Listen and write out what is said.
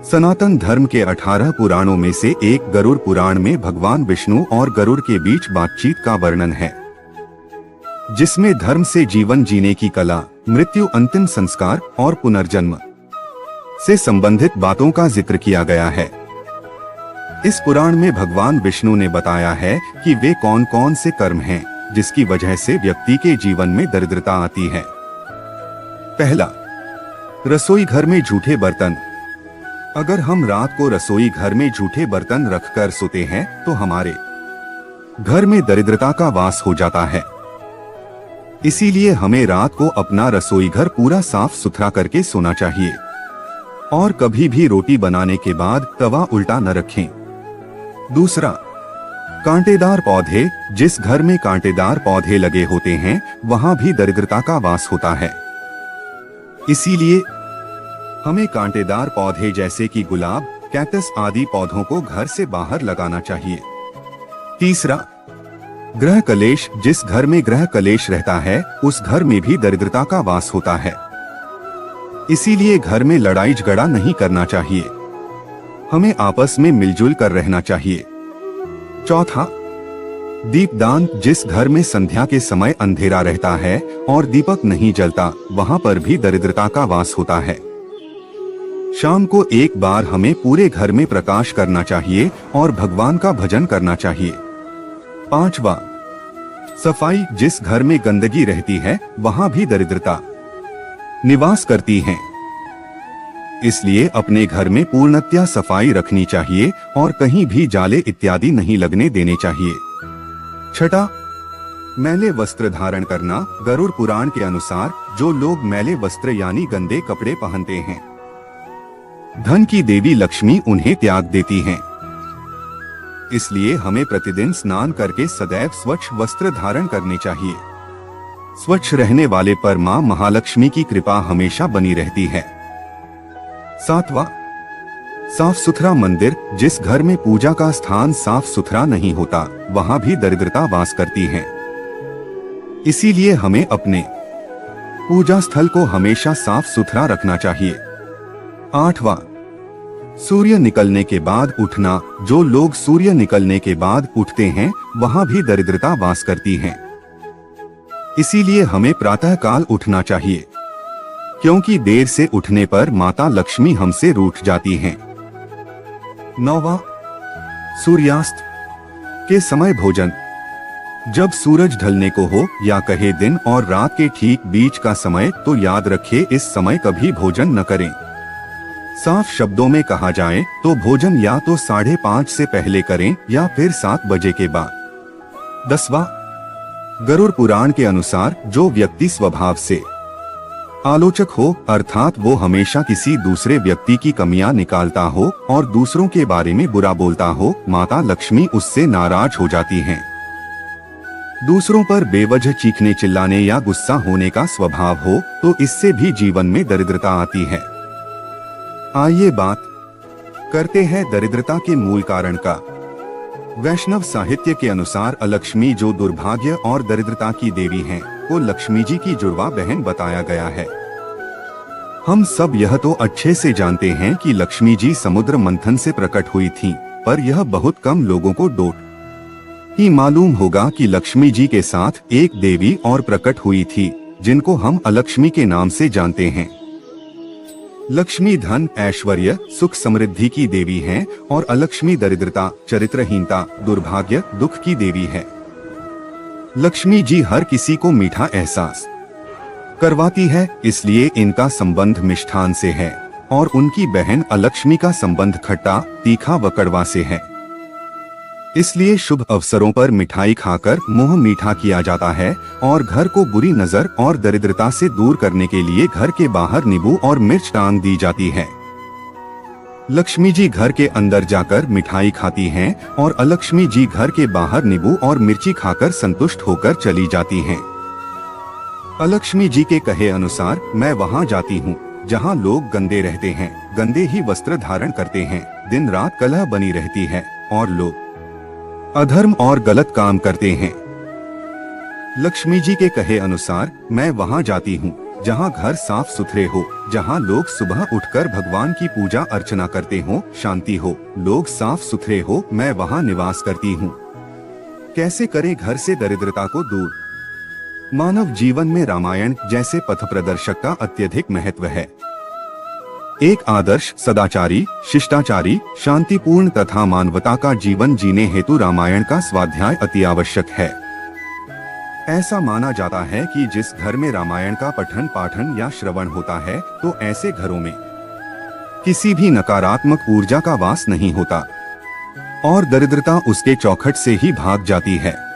सनातन धर्म के 18 पुराणों में से एक गरुड़ पुराण में भगवान विष्णु और गरुड़ के बीच बातचीत का वर्णन है, जिसमें धर्म से जीवन जीने की कला, मृत्यु, अंतिम संस्कार और पुनर्जन्म से संबंधित बातों का जिक्र किया गया है। इस पुराण में भगवान विष्णु ने बताया है कि वे कौन कौन से कर्म हैं जिसकी वजह से व्यक्ति के जीवन में दरिद्रता आती है। पहला, रसोई घर में झूठे बर्तन। अगर हम रात को रसोई घर में झूठे बर्तन रखकर सोते हैं तो हमारे घर में दरिद्रता का वास हो जाता है। इसीलिए हमें रात को अपना रसोई घर पूरा साफ सुथरा करके सोना चाहिए और कभी भी रोटी बनाने के बाद तवा उल्टा न रखें। दूसरा, कांटेदार पौधे। जिस घर में कांटेदार पौधे लगे होते हैं वहां भी दरिद्रता का वास होता है। इसीलिए हमें कांटेदार पौधे जैसे कि गुलाब, कैक्टस आदि पौधों को घर से बाहर लगाना चाहिए। तीसरा, ग्रह कलेश। जिस घर में ग्रह कलेश रहता है उस घर में भी दरिद्रता का वास होता है। इसीलिए घर में लड़ाई झगड़ा नहीं करना चाहिए, हमें आपस में मिलजुल कर रहना चाहिए। चौथा, दीपदान। जिस घर में संध्या के समय अंधेरा रहता है और दीपक नहीं जलता वहां पर भी दरिद्रता का वास होता है। शाम को एक बार हमें पूरे घर में प्रकाश करना चाहिए और भगवान का भजन करना चाहिए। पांचवा, सफाई। जिस घर में गंदगी रहती है वहां भी दरिद्रता निवास करती है। इसलिए अपने घर में पूर्णतया सफाई रखनी चाहिए और कहीं भी जाले इत्यादि नहीं लगने देने चाहिए। छठा, मैले वस्त्र धारण करना। गरुड़ पुराण के अनुसार जो लोग मैले वस्त्र यानी गंदे कपड़े पहनते हैं, धन की देवी लक्ष्मी उन्हें त्याग देती हैं। इसलिए हमें प्रतिदिन स्नान करके सदैव स्वच्छ वस्त्र धारण करने चाहिए। स्वच्छ रहने वाले पर मां महालक्ष्मी की कृपा हमेशा बनी रहती है। सातवां, साफ सुथरा मंदिर। जिस घर में पूजा का स्थान साफ सुथरा नहीं होता वहां भी दरिद्रता वास करती है। इसीलिए हमें अपने पूजा स्थल को हमेशा साफ सुथरा रखना चाहिए। आठवां, सूर्य निकलने के बाद उठना। जो लोग सूर्य निकलने के बाद उठते हैं वहां भी दरिद्रता वास करती है। इसीलिए हमें प्रातः काल उठना चाहिए, क्योंकि देर से उठने पर माता लक्ष्मी हमसे रूठ जाती हैं। नौवां, सूर्यास्त के समय भोजन। जब सूरज ढलने को हो या कहे दिन और रात के ठीक बीच का समय, तो याद रखें इस समय कभी भोजन न करें। साफ शब्दों में कहा जाए तो भोजन या तो 5:30 से पहले करें या फिर 7 बजे के बाद। 10वां, गरुड़ पुराण के अनुसार जो व्यक्ति स्वभाव से आलोचक हो, अर्थात वो हमेशा किसी दूसरे व्यक्ति की कमियां निकालता हो और दूसरों के बारे में बुरा बोलता हो, माता लक्ष्मी उससे नाराज हो जाती हैं। दूसरों पर बेवजह चीखने चिल्लाने या गुस्सा होने का स्वभाव हो तो इससे भी जीवन में दरिद्रता आती है। आइए बात करते हैं दरिद्रता के मूल कारण का। वैष्णव साहित्य के अनुसार अलक्ष्मी जो दुर्भाग्य और दरिद्रता की देवी हैं, को लक्ष्मी जी की जुड़वा बहन बताया गया है। हम सब यह तो अच्छे से जानते हैं कि लक्ष्मी जी समुद्र मंथन से प्रकट हुई थीं, पर यह बहुत कम लोगों को डोट ही मालूम होगा कि लक्ष्मी जी के साथ एक देवी और प्रकट हुई थी जिनको हम अलक्ष्मी के नाम से जानते हैं। लक्ष्मी धन, ऐश्वर्य, सुख समृद्धि की देवी हैं और अलक्ष्मी दरिद्रता, चरित्रहीनता, दुर्भाग्य, दुख की देवी है। लक्ष्मी जी हर किसी को मीठा एहसास करवाती है, इसलिए इनका संबंध मिष्ठान से है और उनकी बहन अलक्ष्मी का संबंध खट्टा, तीखा व कड़वा से है। इसलिए शुभ अवसरों पर मिठाई खाकर मुंह मीठा किया जाता है और घर को बुरी नजर और दरिद्रता से दूर करने के लिए घर के बाहर नींबू और मिर्च टांग दी जाती है। लक्ष्मी जी घर के अंदर जाकर मिठाई खाती हैं और अलक्ष्मी जी घर के बाहर नींबू और मिर्ची खाकर संतुष्ट होकर चली जाती हैं। अलक्ष्मी जी के कहे अनुसार मैं वहां जाती हूँ जहाँ लोग गंदे रहते हैं, गंदे ही वस्त्र धारण करते हैं, दिन रात कलह बनी रहती है और लोग अधर्म और गलत काम करते हैं। लक्ष्मी जी के कहे अनुसार मैं वहां जाती हूँ जहाँ घर साफ सुथरे हो, जहाँ लोग सुबह उठकर भगवान की पूजा अर्चना करते हो, शांति हो, लोग साफ सुथरे हो, मैं वहाँ निवास करती हूँ। कैसे करें घर से दरिद्रता को दूर? मानव जीवन में रामायण जैसे पथ प्रदर्शक का अत्यधिक महत्व है। एक आदर्श, सदाचारी, शिष्टाचारी, शांतिपूर्ण तथा मानवता का जीवन जीने हेतु रामायण का स्वाध्याय अति आवश्यक है। ऐसा माना जाता है कि जिस घर में रामायण का पठन पाठन या श्रवण होता है, तो ऐसे घरों में किसी भी नकारात्मक ऊर्जा का वास नहीं होता और दरिद्रता उसके चौखट से ही भाग जाती है।